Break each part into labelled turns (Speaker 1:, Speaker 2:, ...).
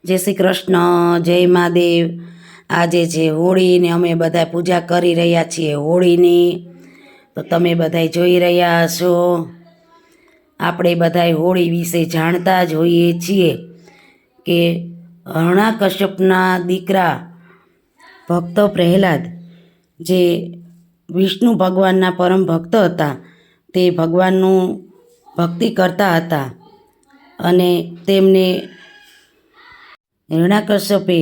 Speaker 1: जय श्री कृष्ण, जय महादेव। आजे छे होળી ने अमे बधाय पूजा करी रह्या छीए होळीनी। तो तमे बधाय जोई रह्या हशो। आपणे बधाय होળી विषे जाणता ज होईए छीए के हरण्याकश्यपना दीकरा भक्त प्रहलाद जे विष्णु भगवानना परम भक्त हता ते भगवाननु भक्ति करता हता अने तेमने हिरण्याकश्यपे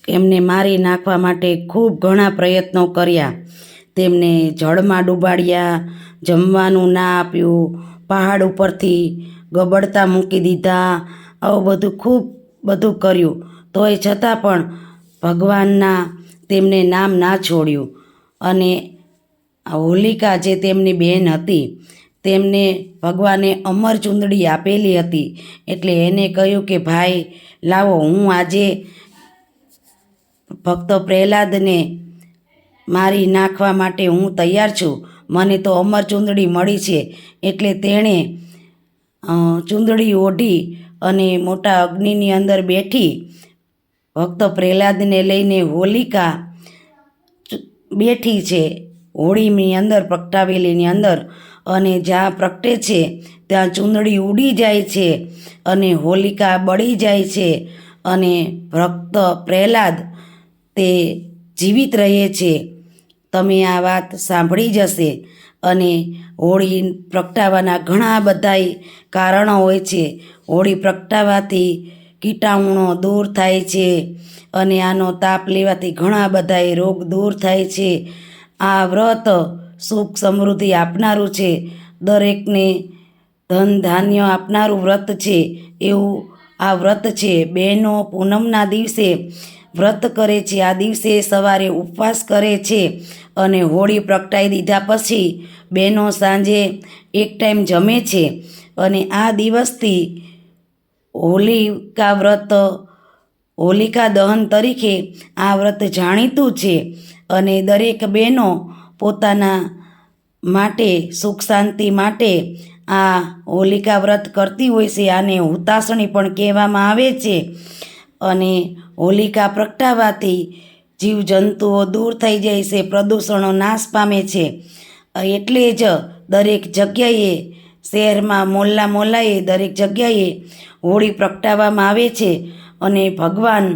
Speaker 1: एमने मारी नाखवा माटे खूब घणा प्रयत्नो कर्या। तेमने जळमां डूबाड्या, जमवानुं ना आप्युं, पहाड़ उपरथी गबड़ता मूकी दीधा, आवुं बधुं खूब बधुं कर्युं तोय छतां पण भगवानना तेमने नाम ना छोड्युं। अने होलिका जे तेमनी बेन हती तेमने भगवाने अमर चूंदड़ी आपेली हती एटले एने कह्युं के भाई लावो हूँ आजे भक्त प्रहलाद ने मारी नाखवा माटे हूँ तैयार छूँ, मने तो अमर चूंदड़ी मळी छे। एटले तेणे चूंदड़ी ओढ़ी अने मोटा अग्निनी अंदर बेठी भक्त प्रहलाद ने लईने होलिका बेठी छे होळीनी अंदर प्रगटावेलीनी अंदर अने ज्यां प्रगटे छे त्यां चूंदड़ी उड़ी जाय छे अने होलिका बળી जाय छे अने भक्त प्रहलाद ते जीवित रहे छे। तमे आ वात सांभળી ज हशे। अने होળી प्रगटावाना घणा बधाय कारण होय छे। होળી प्रगटावाथी कीटाणुओ दूर थाय छे अने आनो ताप लेवाथी घणा बधाय रोग दूर थाय छे। आ व्रत सुख समृद्धि आपनारुं छे, दरेकने धन धान्य आपनारुं व्रत छे एवुं आ व्रत छे। बहनों पूनमना दिवसे व्रत करे छे। आ दिवसे सवारे उपवास करे छे अने होળી प्रगटाई दीधा पछी बहनों सांजे एक टाइम जमे छे अने आ दिवसथी होलिका व्रत होलिका दहन तरीके आ व्रत जाणीतुं छे अने दरेक बहनों पोताना माटे सुख शांति माटे आ होलिका व्रत करती होय छे। आने हुतासणी पण कहेवामां आवे छे अने होलिका प्रगटावाथी जीव जंतुओ दूर थई जाय छे, प्रदूषणो नाश पामे छे। एटले ज दरेक जग्याए शहेरमां मोहल्ला मोहल्लाए दरेक जग्याए होળી प्रगटाववामां आवे छे अने भगवान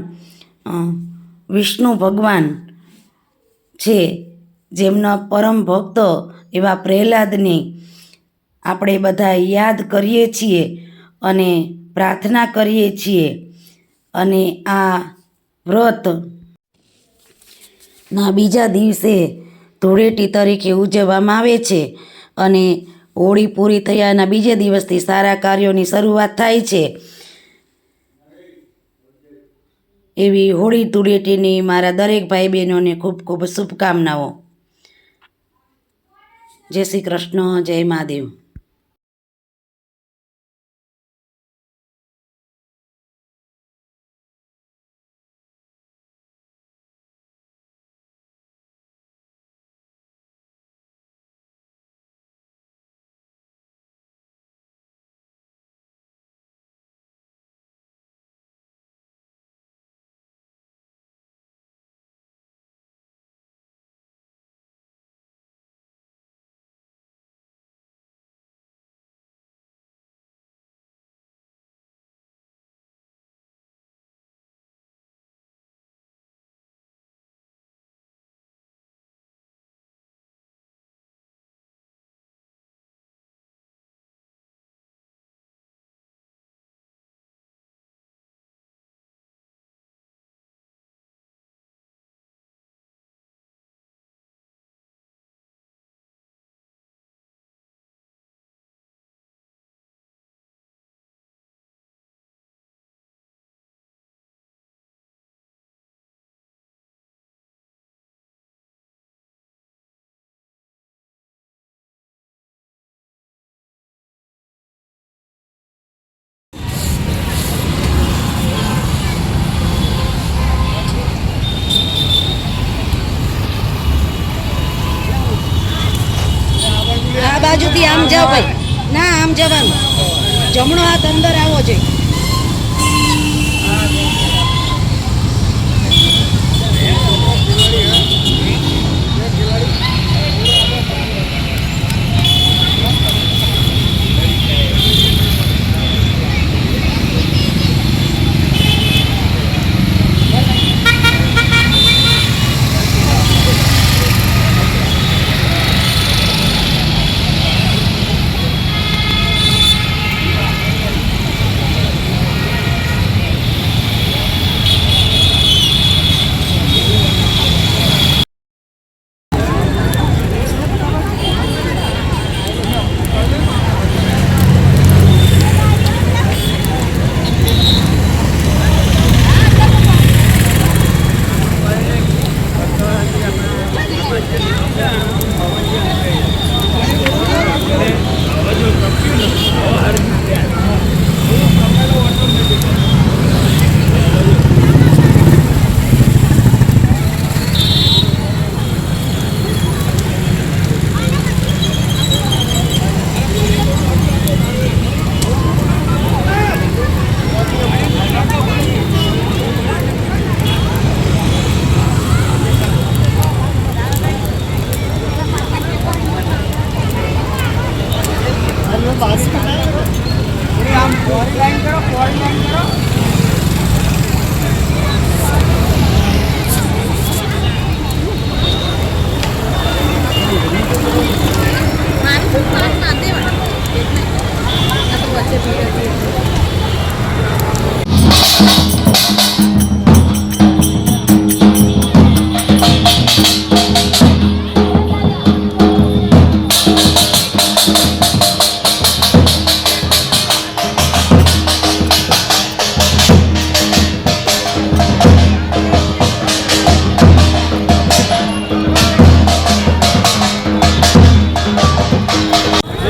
Speaker 1: विष्णु भगवान छे जेमना परम भक्त एवा प्रहलादने આપણે બધા યાદ કરીએ છીએ અને પ્રાર્થના કરીએ છીએ। અને આ વ્રત ના બીજા દિવસે ધૂળેટી તરીકે ઉજવવામાં આવે છે અને હોળી પૂરી થયાના બીજા દિવસથી સારા કાર્યોની શરૂઆત થાય છે। એવી હોળી ધૂળેટીની મારા દરેક ભાઈ બહેનોને ખૂબ ખૂબ શુભકામનાઓ। જય શ્રી કૃષ્ણ, જય મહાદેવ। આ બાજુથી આમ જાવ ભાઈ, ના આમ જવાનું, જમણો હાથ અંદર આવવો જોઈએ।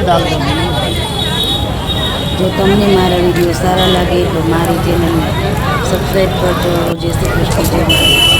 Speaker 2: डाल देंगे।
Speaker 1: જો તમને મારા વિડીયો સારા લાગે તો મારી ચેનલને સબસ્ક્રાઈબ કરજો. જય શ્રી કૃષ્ણ, જય માતા.